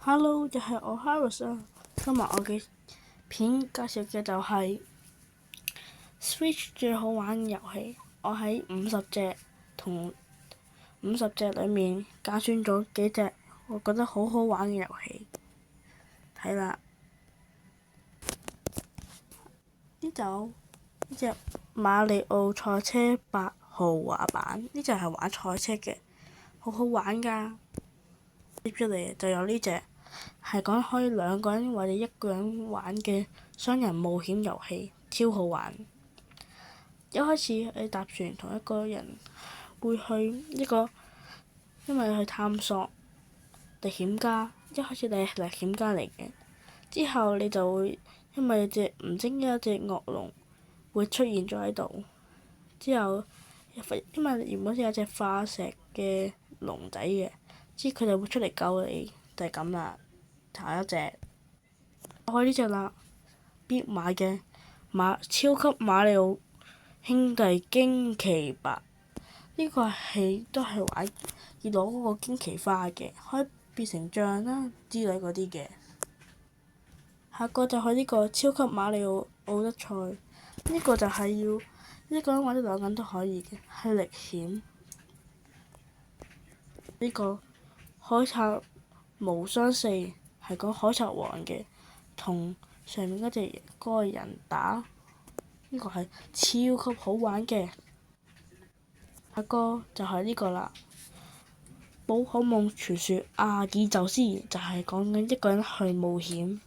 Hello，又係我 Harris 啊。今日我嘅片介紹嘅就係 Switch 最好玩嘅遊戲。我喺50隻裏面揀選咗幾隻我覺得好好玩嘅遊戲。睇啦，呢隻馬里奧賽車8豪華版，呢隻係玩賽車嘅，好好玩㗎。接出嚟就有呢隻係講可以2個人或者1個人玩嘅雙人冒險遊戲，超好玩。一開始你搭船同一個人會去因為去探索歷險家，一開始你係歷險家嚟嘅，之後你就會因為唔知有一隻惡龍會出現咗喺度，之後因為原本有一隻化石嘅龍仔嘅，佢就會出嚟救你，就係咁啦。下一隻開呢隻啦，必買嘅超級馬里奧兄弟驚奇版，呢個係都係玩要攞嗰個驚奇花嘅，可以變成像啦之類嗰啲嘅。下個就係呢個超級馬里奧奧德賽，呢個就係要1個人或者2個人都可以嘅，係歷險。呢個海賊無雙4係講海賊王嘅，同上面嗰個人打，呢個係超級好玩嘅。下個就係呢個啦，寶可夢傳說阿爾宙斯就係講緊1個人去冒險，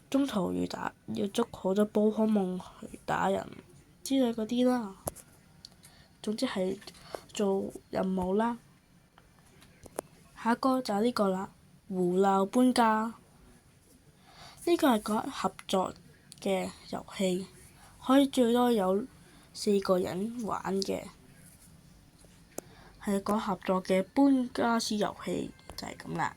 中途要捉好多寶可夢去打人之類嗰啲啦。總之係做任務啦。下個就係呢個啦，胡鬧搬家，呢個係講合作嘅遊戲，可以最多有4個人玩嘅，係講合作嘅搬家師遊戲，就係咁啦。